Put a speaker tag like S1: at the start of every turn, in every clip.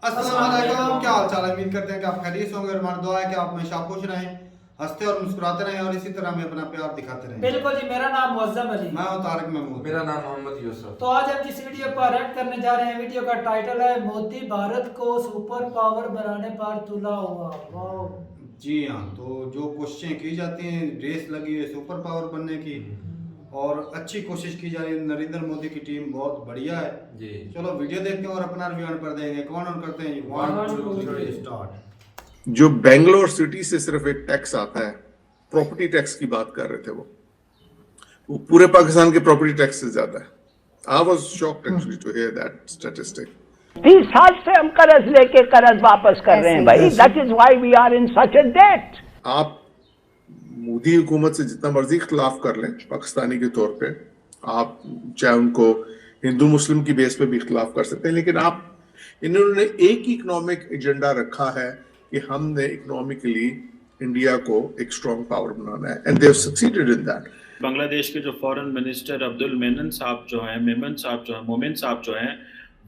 S1: अस्सलाम वालेकुम, क्या हाल चाल है। उम्मीद करते हैं कि आप खैरियत से होंगे और हमारी दुआ है कि आप हमेशा खुश रहें, हंसते और मुस्कुराते रहें और इसी तरह हमें अपना प्यार दिखाते रहें।
S2: बिल्कुल जी। मेरा नाम मुअज्जम अली।
S1: मैं हूं तारिक महमूद।
S3: मेरा नाम मोहम्मद यूसुफ।
S2: तो आज हम जिस वीडियो पर रिएक्ट करने जा रहे हैं, वीडियो का टाइटल है मोदी भारत को सुपर पावर बनाने पर तुला हुआ। वाह।
S1: जी हाँ, तो जो कोशिशें की जाती हैं, रेस लगी है सुपर पावर बनने की और अच्छी कोशिश की जा रही है। नरेंद्र मोदी की टीम बहुत बढ़िया है
S3: जी।
S1: चलो वीडियो देखते हैं और अपना रिव्यू कर देंगे। कौन ऑन करते हैं? 1 2 3 स्टार्ट।
S4: जो बेंगलोर सिटी से सिर्फ एक टैक्स आता है, प्रॉपर्टी टैक्स की बात कर रहे थे, वो पूरे पाकिस्तान के प्रॉपर्टी टैक्स से ज्यादा है। I was shocked actually to hear that statistic.
S5: 30 साल से हम कर्ज लेके कर्ज वापस कर रहे हैं भाई। That is why we are in such a debt.
S4: आप मोदी हुकूमत से जितना मर्जी इख्तलाफ कर लें पाकिस्तानी के तौर पे, आप चाहे उनको हिंदू मुस्लिम की बेस पे भी इख्तलाफ कर सकते हैं, लेकिन इन्होंने एक ही इकोनॉमिक एजेंडा रखा है कि हमने इकोनॉमिकली इंडिया को एक स्ट्रॉन्ग पावर बनाना है, and they have succeeded in that.
S6: Bangladesh के जो फॉरेन मिनिस्टर अब्दुल मेमन साहब जो हैं, मोमिन साहब जो हैं,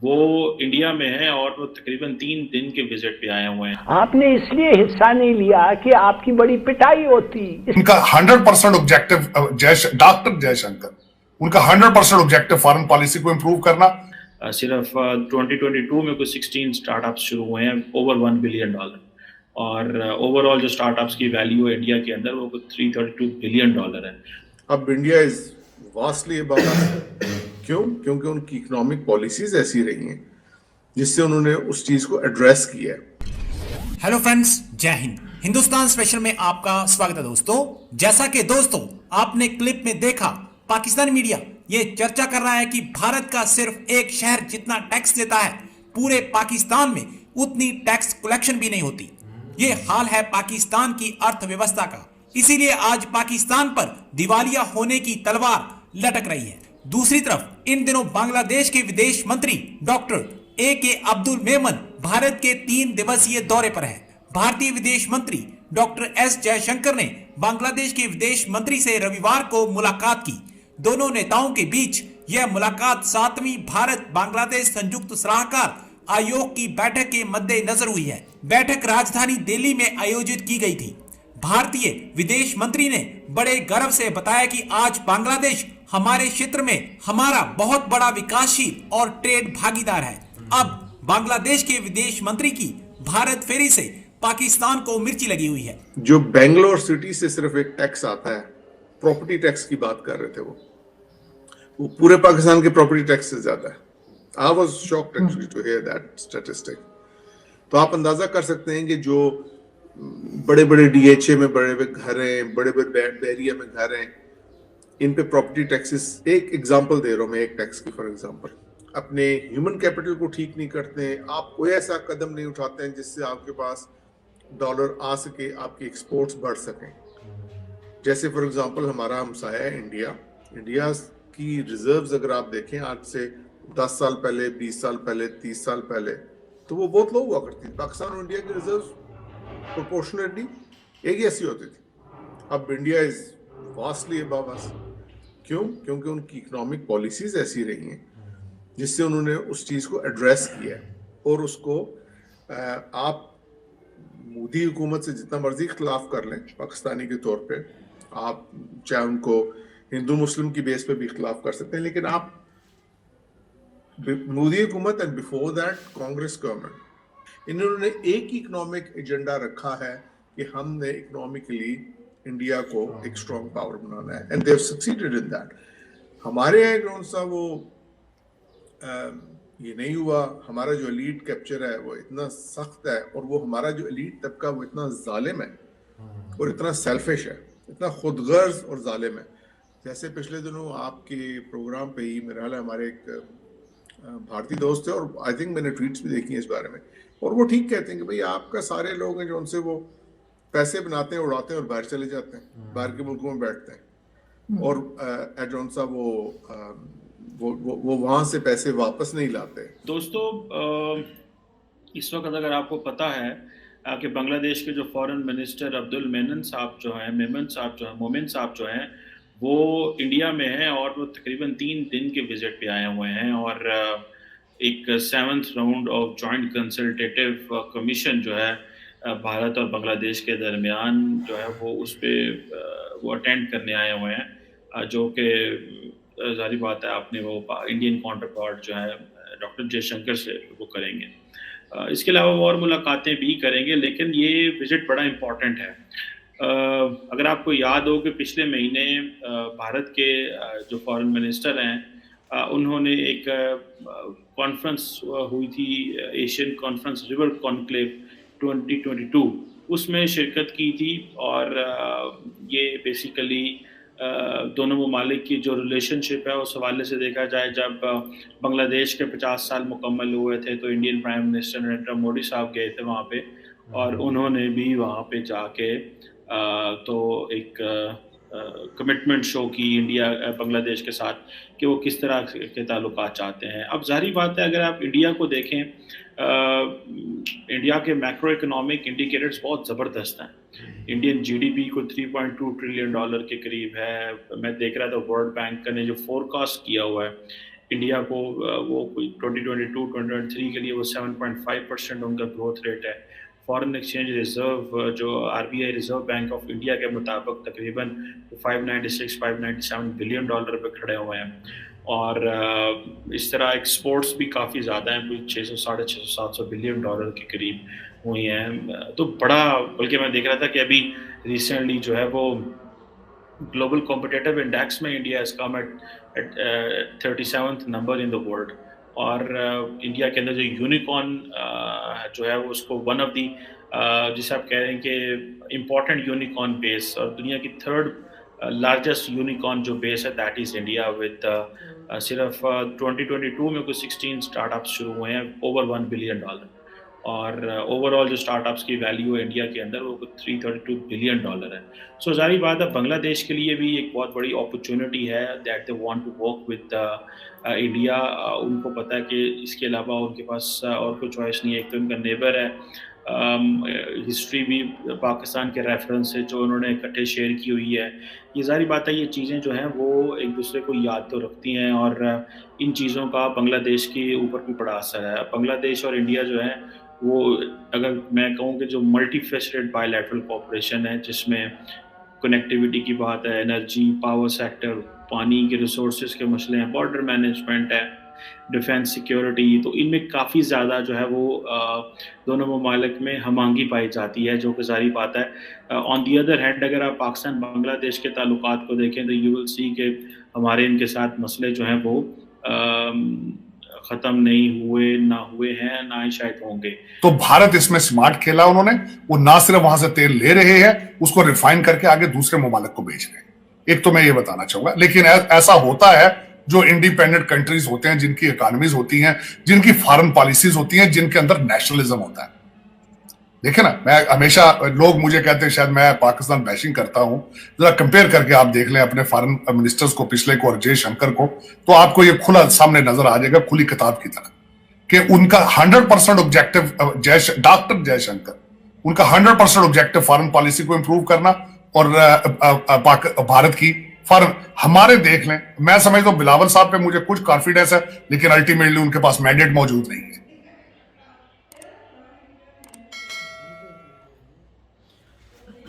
S6: वो इंडिया में हैं और वो तकरीबन 3 दिन के विजिट पे आए हुए हैं।
S5: आपने इसलिए हिस्सा नहीं लिया कि आपकी बड़ी पिटाई होती।
S7: उनका 100% ऑब्जेक्टिव डॉक्टर जयशंकर, उनका 100% ऑब्जेक्टिव फॉरेन पॉलिसी को इम्प्रूव करना।
S6: सिर्फ 2022 में कुछ 16 स्टार्टअप्स शुरू हुए हैं, ओवर $1 बिलियन, और ओवरऑल जो स्टार्टअप्स की वैल्यू है इंडिया के अंदर वो कुछ $332 बिलियन है।
S4: अब इंडिया इज वास्टली अबव अस। क्यों? क्योंकि उनकी इकोनॉमिक पॉलिसीज ऐसी रही हैं जिससे उन्होंने उस चीज को एड्रेस किया है।
S8: हेलो फ्रेंड्स, जय हिंद। हिंदुस्तान स्पेशल में आपका स्वागत है दोस्तों। जैसा कि दोस्तों आपने क्लिप में देखा, पाकिस्तानी मीडिया ये चर्चा कर रहा है कि भारत का सिर्फ एक शहर जितना टैक्स देता है, पूरे पाकिस्तान में उतनी टैक्स कलेक्शन भी नहीं होती। ये हाल है पाकिस्तान की अर्थव्यवस्था का। इसीलिए आज पाकिस्तान पर दिवालिया होने की तलवार लटक रही है। दूसरी तरफ इन दिनों बांग्लादेश के विदेश मंत्री डॉक्टर ए.के. अब्दुल मेमन भारत के 3 दिवसीय दौरे पर हैं। भारतीय विदेश मंत्री डॉक्टर एस जयशंकर ने बांग्लादेश के विदेश मंत्री से रविवार को मुलाकात की। दोनों नेताओं के बीच यह मुलाकात 7वीं भारत बांग्लादेश संयुक्त सलाहकार आयोग की बैठक के मद्देनजर हुई है। बैठक राजधानी दिल्ली में आयोजित की गई थी। भारतीय विदेश मंत्री ने बड़े गर्व से बताया कि आज बांग्लादेश हमारे क्षेत्र में हमारा बहुत बड़ा विकासशील और ट्रेड भागीदार है। अब बांग्लादेश के विदेश मंत्री की भारत फेरी से पाकिस्तान को मिर्ची लगी हुई है।
S4: जो बेंगलोर सिटी से सिर्फ एक टैक्स आता है, प्रॉपर्टी टैक्स की बात कर रहे थे, वो पूरे पाकिस्तान के प्रॉपर्टी टैक्स से ज्यादा है। I was shocked actually to hear that statistic. तो आप अंदाजा कर सकते हैं कि जो बड़े बड़े डीएचए में बड़े बड़े घर हैं, बड़े बड़े बैरिया में घर हैं, इन पे प्रॉपर्टी टैक्सेस। एक एग्जांपल दे रहा हूं मैं एक टैक्स की। फॉर एग्जांपल, अपने ह्यूमन कैपिटल को ठीक नहीं करते हैं, आप कोई ऐसा कदम नहीं उठाते हैं जिससे आपके पास डॉलर आ सके, आपकी एक्सपोर्ट्स बढ़ सकें। जैसे फॉर एग्जांपल हमारा हमसाया है इंडिया की रिजर्व्स अगर आप देखें आज से 10 साल पहले, 20 साल पहले, 30 साल पहले, तो वो बहुत लो हुआ करती थी। पाकिस्तान और इंडिया की रिजर्व्स प्रोपोर्शनेटली एक ही ऐसी होती थी। अब इंडिया इज वास्टली अबव अस। क्यों? क्योंकि उनकी इकोनॉमिक पॉलिसीज ऐसी रही हैं जिससे उन्होंने उस चीज को एड्रेस किया है, और उसको आप मोदी हुकूमत से जितना मर्जी इख्तलाफ कर लें पाकिस्तानी के तौर पे, आप चाहे उनको हिंदू मुस्लिम की बेस पे भी इख्तलाफ कर सकते हैं, लेकिन आप मोदी हुकूमत and before that Congress government, इन्होंने एक ही इकोनॉमिक एजेंडा रखा है कि हमने इकोनॉमिकली इंडिया को एक स्ट्रॉन्ग पावर बनाना है, and they have succeeded in that. हमारे यहाँ कौन सा वो ये नहीं हुआ। हमारा जो एलीट कैप्चर है वो इतना सख्त है, और वो हमारा जो एलीट तबका वो इतना जालिम है और इतना सेल्फिश है, इतना खुदगर्ज और जालिम है। जैसे पिछले दिनों आपके प्रोग्राम पे ही मेरा ख्याल है हमारे एक भारतीय दोस्त है, और आई थिंक मैंने ट्वीट्स भी देखी हैं इस बारे में, और वो ठीक कहते हैं कि भाई आपका सारे लोग हैं जो उनसे वो पैसे बनाते हैं, उड़ाते हैं और बाहर चले जाते हैं, बाहर के मुल्कों में बैठते हैं, और एडोन सा वो वहां से पैसे वापस नहीं लाते।
S6: दोस्तों, इस वक्त अगर आपको पता है कि बांग्लादेश के जो फॉरेन मिनिस्टर अब्दुल मोमिन साहब जो हैं, वो इंडिया में हैं और वो तकरीबन 3 दिन के विजिट पे आए हुए हैं, और एक 7th round of joint consultative commission जो है भारत और बांग्लादेश के दरमियान जो है वो उस पर वो अटेंड करने आए हुए हैं, जो कि जारी बात है आपने वो इंडियन काउंटर पार्ट जो है डॉक्टर जयशंकर से वो करेंगे। इसके अलावा वो और मुलाकातें भी करेंगे, लेकिन ये विज़िट बड़ा इम्पॉर्टेंट है। अगर आपको याद हो कि पिछले महीने भारत के जो फॉरेन मिनिस्टर हैं उन्होंने एक कॉन्फ्रेंस हुई थी, एशियन कॉन्फ्रेंस रिवर कॉन्क्लेव 2022, उसमें शिरकत की थी। और ये बेसिकली दोनों ममालिक की जो रिलेशनशिप है उस हवाले से देखा जाए, जब बांग्लादेश के 50 साल मुकम्मल हुए थे तो Indian prime minister Narendra Modi साहब गए थे वहाँ पे, और उन्होंने भी वहाँ पे जाके तो एक कमिटमेंट शो की इंडिया बांग्लादेश के साथ कि वो किस तरह के ताल्लुकात चाहते हैं। अब जाहिर बात है, अगर आप इंडिया को देखें, इंडिया के मैक्रो इकोनॉमिक इंडिकेटर्स बहुत ज़बरदस्त हैं। इंडियन जीडीपी को 3.2 ट्रिलियन डॉलर के करीब है। मैं देख रहा था वर्ल्ड बैंक ने जो फोरकास्ट किया हुआ है इंडिया को, वो कोई 2022-2023 के लिए वो 7.5% उनका ग्रोथ रेट है। फॉरेन एक्सचेंज रिजर्व जो RBI reserve bank of India के मुताबिक तकरीबन 597 बिलियन डॉलर पे खड़े हुए हैं। और इस तरह एक्सपोर्ट्स भी काफ़ी ज़्यादा हैं, कोई 600, 650, 700 बिलियन डॉलर के करीब हुई हैं। तो बड़ा, बल्कि मैं देख रहा था कि अभी रिसेंटली जो है वो ग्लोबल कॉम्पिटिटिव इंडेक्स में India is come at 37th number in the world. और इंडिया के अंदर जो यूनिकॉर्न जो है वो उसको वन ऑफ दी जिसे आप कह रहे हैं कि इम्पॉर्टेंट यूनिकॉर्न बेस, और दुनिया की 3rd लार्जेस्ट यूनिकॉर्न जो बेस है दैट इज़ इंडिया, विद सिर्फ 2022 में कुछ 16 स्टार्टअप्स शुरू हुए हैं ओवर $1 बिलियन। और ओवरऑल जो स्टार्टअप्स की वैल्यू है इंडिया के अंदर वो कुछ $332 बिलियन है। सो जाहिर बात है बांग्लादेश के लिए भी एक बहुत बड़ी अपॉर्चुनिटी है that they want to work with India. उनको पता है कि इसके अलावा उनके पास और कोई चॉइस नहीं है। एक तो उनका नेबर है, हिस्ट्री भी पाकिस्तान के रेफरेंस से जो उन्होंने इकट्ठे शेयर की हुई है। ये जाहिर बात है, ये चीज़ें जो हैं वो एक दूसरे को याद तो रखती हैं, और इन चीज़ों का बांग्लादेश के ऊपर भी बड़ा असर है। बांग्लादेश और इंडिया जो है वो, अगर मैं कहूँ कि जो मल्टी फेसेटेड बायलैटरल कोऑपरेशन है, जिसमें कनेक्टिविटी की बात है, एनर्जी, पावर सेक्टर, पानी के रिसोर्सेज के मसले हैं, बॉर्डर मैनेजमेंट है, डिफेंस सिक्योरिटी, तो इनमें काफ़ी ज़्यादा जो है वो दोनों ममालिक में हमआहंगी पाई जाती है, जो कि जारी बात है। ऑन दी अदर हैंड अगर आप पाकिस्तान बांग्लादेश के ताल्लुकात को देखें तो यू विल सी कि हमारे इनके साथ मसले जो हैं वो ख़त्म नहीं हुए, ना हुए हैं, ना ही शायद होंगे।
S7: तो भारत इसमें स्मार्ट खेला उन्होंने। वो ना सिर्फ वहां से तेल ले रहे हैं, उसको रिफाइन करके आगे दूसरे ममालिक को बेच रहे हैं। एक तो मैं ये बताना चाहूंगा, लेकिन ऐसा होता है जो इंडिपेंडेंट कंट्रीज होते हैं, जिनकी इकोनॉमीज होती हैं, जिनकी फॉरेन पॉलिसीज होती हैं, जिनके अंदर नेशनलिज्म होता है। देखे ना, मैं हमेशा, लोग मुझे कहते हैं शायद मैं पाकिस्तान बैशिंग करता हूं, जरा कंपेयर करके आप देख लें अपने फॉरेन मिनिस्टर्स को, पिछले को और जयशंकर को, तो आपको ये खुला सामने नजर आ जाएगा, खुली किताब की तरह, कि उनका 100% ऑब्जेक्टिव डॉक्टर जयशंकर, उनका 100% ऑब्जेक्टिव फॉरेन पॉलिसी को इंप्रूव करना और भारत की फॉरेन, हमारे देख लें। मैं समझता हूं बिलावल साहब पे मुझे कुछ कॉन्फिडेंस है, लेकिन अल्टीमेटली उनके पास मैंडेट मौजूद नहीं है।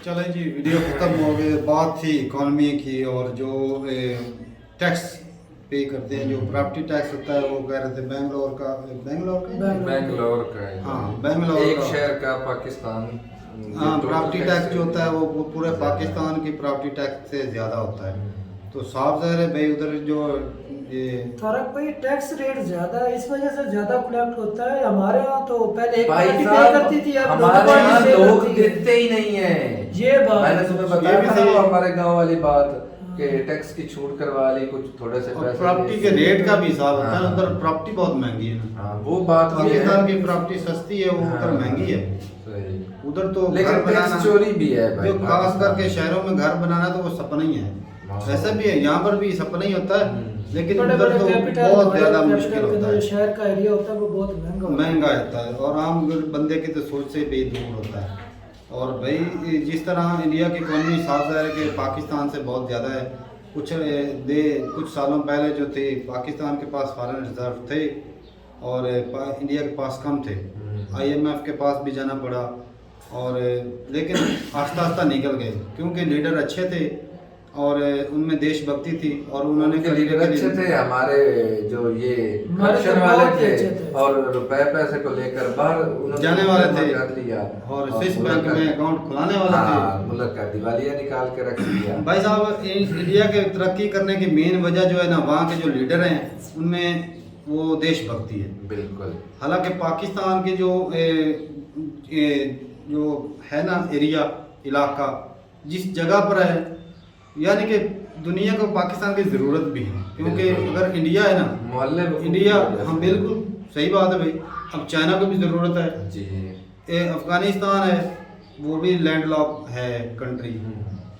S1: चले जी, वीडियो ख़त्म हो गई। बात थी इकोनॉमी की, और जो टैक्स पे करते हैं, जो प्रॉपर्टी टैक्स होता है, वो कह रहे थे बेंगलोर का है। हाँ, बेंगलोर
S3: एक
S1: का
S3: शहर का पाकिस्तान।
S1: हाँ, प्रॉपर्टी टैक्स जो होता है वो पूरे पाकिस्तान की प्रॉपर्टी टैक्स से ज़्यादा होता है। तो साफ ज़ाहिर है भाई, उधर जो ये
S2: फर्क भाई टैक्स रेट ज्यादा है, इस वजह से ज्यादा कलेक्ट होता है। हमारे यहाँ तो पहले एक
S3: भाई
S2: पार्टी पे
S3: साहब,
S2: करती थी, अब
S3: हमारे यहाँ
S2: पे
S3: लोग
S2: करती है।
S3: देते ही नहीं है।
S2: ये बात
S3: मैंने तुम्हें
S1: ये
S3: बताया
S1: भी
S3: था
S1: सही
S3: ना,
S1: है।
S3: हमारे गांव वाली बात कि टैक्स की छूट करवा ली, कुछ थोड़े से
S1: और
S3: पैसे
S1: प्रॉपर्टी के रेट का भी हिसाब होता है।
S3: हाँ।
S1: उधर प्रॉपर्टी बहुत महंगी है ना।
S3: हाँ, वो बात भी है।
S1: पाकिस्तान की प्रॉपर्टी सस्ती है, वो उधर
S3: हाँ,
S1: महंगी है।
S3: सही।
S1: उधर तो
S3: लेकिन
S1: घर
S3: टैक्स
S1: बनाना,
S3: चोरी भी है भाई,
S1: जो खास करके शहरों में घर बनाना तो वो सपना ही है। ऐसा भी है, यहाँ पर भी सपना ही होता है, लेकिन
S2: बड़े
S1: उधर
S2: बड़े
S1: तो
S2: कैपिटल,
S1: बहुत ज्यादा मुश्किल
S2: कैपिटल
S1: होता
S2: जो
S1: है,
S2: शहर का एरिया होता है वो बहुत महंगा होता है।
S1: महंगा होता है, और आम बंदे की तो सोच से भी दूर होता है। और भाई जिस तरह इंडिया की इकोनॉमी साफ ज़ाहिर है कि पाकिस्तान से बहुत ज़्यादा है। कुछ सालों पहले जो थे, पाकिस्तान के पास फॉरेन रिजर्व थे, और इंडिया के पास कम थे। IMF के पास भी जाना पड़ा और लेकिन आस्ता आस्ता निकल गए क्योंकि लीडर अच्छे थे और उनमें देशभक्ति थी और उन्होंने
S3: उनके लीडर अच्छे थे। हमारे जो ये करप्शन वाले थे और रुपए पैसे को लेकर बाहर
S1: जाने वाले थे
S3: कर लिया
S1: और स्विस बैंक में अकाउंट खुलाने वाले थे।
S3: मुल्क का दिवालिया निकाल के रख दिया।
S1: भाई साहब इंडिया के तरक्की करने की मेन वजह जो है ना, वहाँ के जो लीडर हैं उनमें वो देशभक्ति है।
S3: बिल्कुल।
S1: हालांकि पाकिस्तान के जो है ना एरिया इलाका जिस जगह पर है, यानी कि दुनिया को पाकिस्तान की ज़रूरत भी है क्योंकि अगर इंडिया है ना
S3: मोहल्ले
S1: इंडिया, हाँ बिल्कुल सही बात है भाई। अब चाइना को भी ज़रूरत है
S3: जी।
S1: अफगानिस्तान है वो भी लैंडलॉक है कंट्री,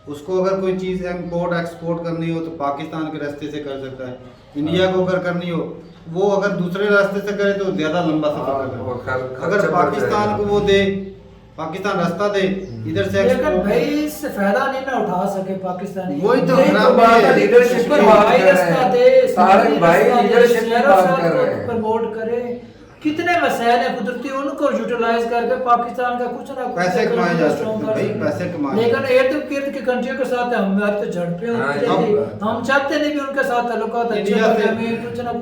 S1: उसको अगर कोई चीज़ इम्पोर्ट एक्सपोर्ट करनी हो तो पाकिस्तान के रास्ते से कर सकता है। इंडिया को अगर करनी हो वो अगर दूसरे रास्ते से करे तो ज़्यादा लंबा सफर करना। अगर पाकिस्तान को वो दे, पाकिस्तान रास्ता दे इधर से,
S2: लेकिन भाई इससे फायदा नहीं ना उठा सके पाकिस्तानी।
S1: वही तो
S3: लीडरशिप
S2: पर भाई रास्ता दे,
S3: सारे भाई लीडरशिप की बात कर रहे हैं।
S2: प्रमोट करे। कितने मसाइल है कुदरती, उनको यूटिलाइज करके पाकिस्तान का कुछ ना कुछ
S1: पैसे कमाए जा सकते हैं भाई, पैसे कमाए।
S2: लेकिन इर्द गिर्द की कंट्रियों के साथ हमारी तो झड़पें होती रहती। हम चाहते नहीं भी उनके साथ ताल्लुकात अच्छे हो, हमें कुछ ना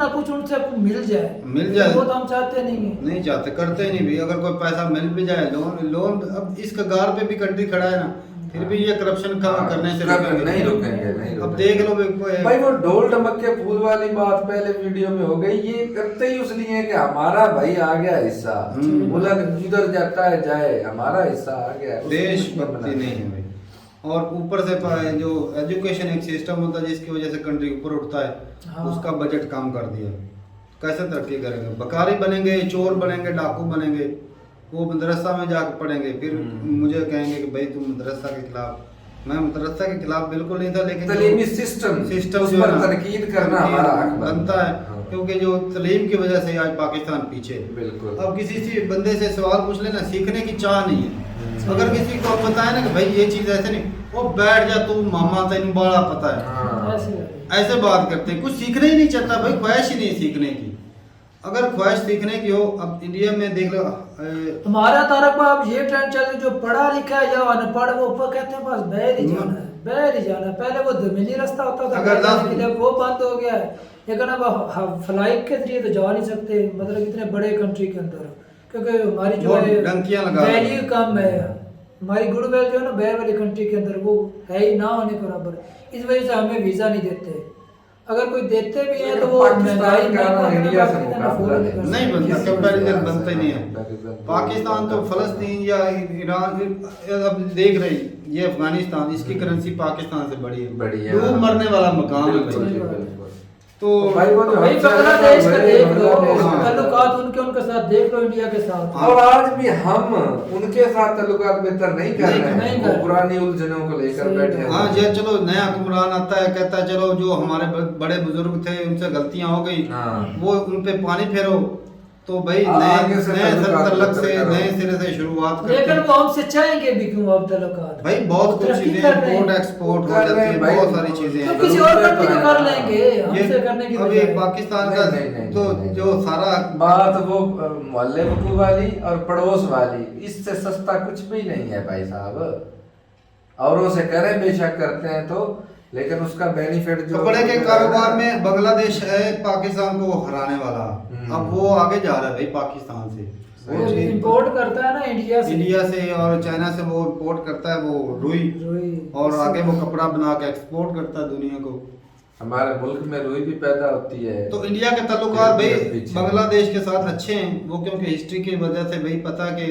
S2: कुछ उनसे मिल जाए वो तो हम चाहते नहीं
S1: चाहते, करते ही नहीं भी। अगर कोई पैसा मिल भी जाए, लोन अब इस कगार पे भी कंट्री खड़ा है ना, फिर भी ये करप्शन करने से
S3: नहीं रुकेंगे।
S1: अब देख लो
S3: भाई वो ढोल ढमक के फूल वाली बात पहले वीडियो में हो गई। ये करते ही इसलिए कि हमारा भाई आ गया हिस्सा, मुल्क जिधर जाता है जाए, हमारा हिस्सा आ गया।
S1: देशभक्ति नहीं है भाई। और ऊपर से जो एजुकेशन एक सिस्टम होता है जिसकी वजह से कंट्री ऊपर उठता है, उसका बजट कम कर दिया। कैसे तरक्की करेंगे? बकारी बनेंगे, चोर बनेंगे, डाकू बनेंगे, वो मदरसा में जाकर पढ़ेंगे, फिर मुझे कहेंगे कि भाई तुम मदरसा के खिलाफ। मैं मदरसा के खिलाफ बिल्कुल नहीं था, लेकिन
S3: तलीमी सिस्टम
S1: जो
S3: पर तनकीद करना हमारा हक
S1: बनता है क्योंकि जो तलीम की वजह से आज पाकिस्तान पीछे।
S3: बिल्कुल।
S1: अब किसी से बंदे से सवाल पूछ लेना, सीखने की चाह नहीं है। अगर किसी को बताए ना कि भाई ये चीज ऐसे नहीं, वो बैठ जा तू मामा तेन बड़ा पता है, ऐसे बात करते हैं। कुछ सीखना ही नहीं चाहता भाई, ख्वाहिश ही नहीं सीखने की। अगर ख्वाहिश सीखने की हो, अब इंडिया में देख लो
S2: हमारा तारक बाब ये ट्रेंड चल रही, जो पढ़ा लिखा है या अनपढ़ वो कहते हैं बस बहर ही जाना है, बहर ही जाना है। पहले वो धमिली रास्ता होता था, अगर वो बंद हो गया है, लेकिन अब फ्लाइट के जरिए तो जा नहीं सकते, मतलब इतने बड़े कंट्री के अंदर, क्योंकि हमारी जो है वैल्यू कम है। हमारी गुडविल जो है ना बहर वाली कंट्री के अंदर वो है ही ना होने के बराबर। इस वजह से हमें वीजा नहीं देते। अगर कोई देते भी हैं तो वो
S3: पाकिस्तान का इंडिया से मुकाबला
S1: नहीं बनता, कंपैरिजन बनता ही नहीं है। पाकिस्तान तो फलस्तीन या ईरान अब देख रही, ये अफगानिस्तान, इसकी करेंसी पाकिस्तान से बड़ी है, डूब मरने वाला मकाम है। तो
S3: भाई वो
S2: बांग्लादेश का देख लो, ताल्लुकात उनके साथ देख लो, इंडिया के साथ।
S3: और आज भी हम उनके साथ ताल्लुकात बेहतर नहीं कर रहे हैं, वो पुरानी उलझनों को लेकर बैठे हैं।
S1: हाँ ये चलो नया हुक्मरान आता है, कहता है चलो जो हमारे बड़े बुजुर्ग थे उनसे गलतियां हो गई, वो उन पे पानी फेरो, तो भाई नए सिरे से शुरुआत करते हैं।
S2: लेकिन वो हमसे चाहेंगे भी क्यों अब ताल्लुकात?
S1: भाई बहुत कुछ चीजें इंपोर्ट एक्सपोर्ट हो जाती है, बहुत सारी चीजें हैं,
S2: तो किसी और कंट्री को कर लेंगे, हमसे करने की
S1: अभी पाकिस्तान का तो जो सारा
S3: बात वो मोहल्ले बकू वाली और पड़ोस वाली, इससे सस्ता कुछ भी नहीं है भाई साहब। औरों से करें बेशक करते हैं तो, लेकिन उसका बेनिफिट जो
S1: कपड़े के कारोबार में बांग्लादेश है पाकिस्तान को हराने वाला। अब वो आगे जा रहा है भाई पाकिस्तान से,
S2: वो इंपोर्ट करता है ना इंडिया से
S1: और चाइना से वो इंपोर्ट करता है वो रुई, और आगे वो कपड़ा बना के एक्सपोर्ट करता है दुनिया को।
S3: हमारे मुल्क में रुई भी पैदा होती है।
S1: तो इंडिया के ताल्लुकात भाई बांग्लादेश के साथ अच्छे हैं, वो क्योंकि हिस्ट्री की वजह से भाई पता कि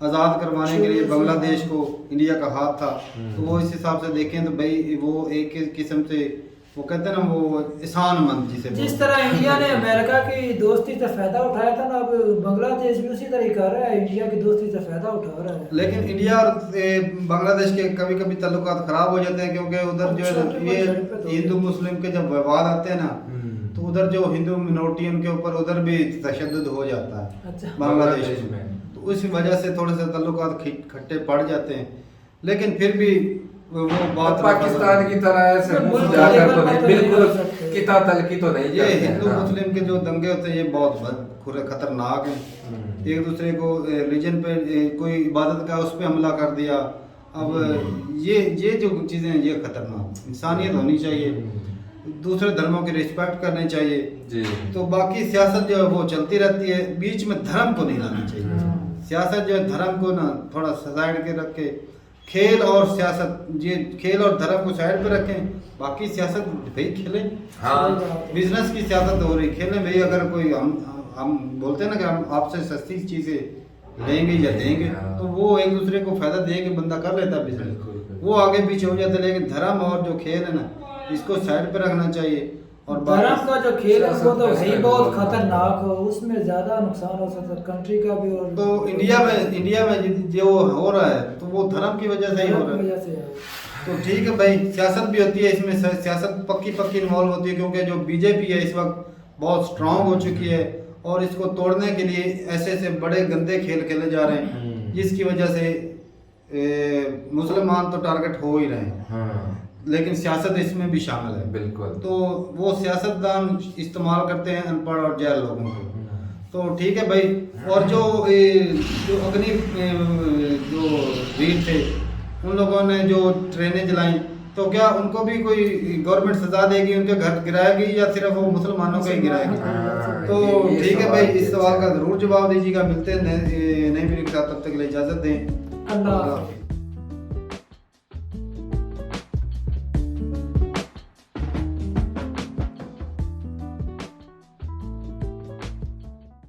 S1: आज़ाद करवाने के लिए बांग्लादेश को इंडिया का हाथ था, तो वो इस हिसाब से देखें तो भाई वो एक किस्म से वो कहते हैं ना वो एहसानमंद
S2: जिस तरह इंडिया ने अमेरिका की दोस्ती से फायदा उठाया था ना, अब बांग्लादेश भी उसी तरह कर रहा है, इंडिया की दोस्ती से फायदा उठा रहा है।
S1: लेकिन इंडिया और बांग्लादेश के कभी कभी ताल्लुकात खराब हो जाते हैं, क्योंकि उधर जो है ये हिंदू मुस्लिम के जब विवाद आते हैं ना, तो उधर जो हिंदू मिनोरिटी उनके ऊपर उधर भी तशद्दुद हो जाता है बांग्लादेश में, तो उस वजह से थोड़े से ताल्लुकात खट्टे पड़ जाते हैं। लेकिन फिर भी वो बात
S3: पाकिस्तान की तरह ऐसे मुंह जाकर तो नहीं, बिल्कुल किता तल की तो नहीं
S1: ये
S3: करते हैं
S1: हिंदू
S3: ना।
S1: मुस्लिम के जो दंगे होते हैं ये बहुत खतरनाक हैं। एक दूसरे को रिलीजन पे कोई इबादत का उस पे हमला कर दिया। अब ये जो चीज़ें हैं ये खतरनाक। इंसानियत होनी चाहिए, दूसरे धर्मों की रिस्पेक्ट करनी चाहिए।
S3: जी
S1: तो बाकी सियासत जो है वो चलती रहती है, बीच में धर्म को नहीं लाना चाहिए। सियासत जो है धर्म को ना थोड़ा साइड के रख के, खेल और सियासत, ये खेल और धर्म को साइड पे रखें, बाकी सियासत भाई खेलें।
S3: हाँ
S1: बिजनेस की सियासत हो रही, खेलें भाई। अगर कोई हम बोलते हैं ना कि हम आपसे सस्ती चीज़ें लेंगे या देंगे, तो वो एक दूसरे को फायदा दे के बंदा कर लेता है बिजनेस, वो आगे पीछे हो जाता है। लेकिन धर्म और जो खेल है ना, इसको साइड पे रखना चाहिए। और
S2: धर्म का जो खेल है वो तो है ही बहुत
S3: बिल्कुल।
S2: खतरनाक हो, उसमें ज्यादा नुकसान हो सकता है कंट्री का भी। और
S1: तो इंडिया में जो हो रहा है तो वो धर्म की वजह से ही हो
S2: धर्म
S1: रहा
S2: की
S1: है।
S2: वजह से है।
S1: तो ठीक है भाई, सियासत भी होती है इसमें, सियासत पक्की इन्वॉल्व होती है, क्योंकि जो बीजेपी है इस वक्त बहुत स्ट्रांग हो चुकी है और इसको तोड़ने के लिए ऐसे बड़े गंदे खेल खेले जा रहे हैं, जिसकी वजह से मुसलमान तो टारगेट हो ही रहे हैं।
S3: हाँ
S1: लेकिन सियासत इसमें भी शामिल है।
S3: बिल्कुल।
S1: तो वो सियासतदान इस्तेमाल करते हैं अनपढ़ और जाहिल लोगों को। तो ठीक है भाई। और जो अग्नि जो वीर थे, उन लोगों ने जो ट्रेनें जलाई, तो क्या उनको भी कोई गवर्नमेंट सजा देगी, उनके घर गिराएगी, या सिर्फ वो मुसलमानों का ही गिराएगी? तो
S3: ये
S1: ठीक है
S3: सवाल
S1: भाई,
S3: भी
S1: इस
S3: अच्छा
S1: सवाल का
S3: है।
S1: जरूर जवाब दीजिएगा। मिलते हैं नई वीडियो के साथ, तब तक के लिए इजाजत दें।
S2: अल्लाह हाफ़िज़।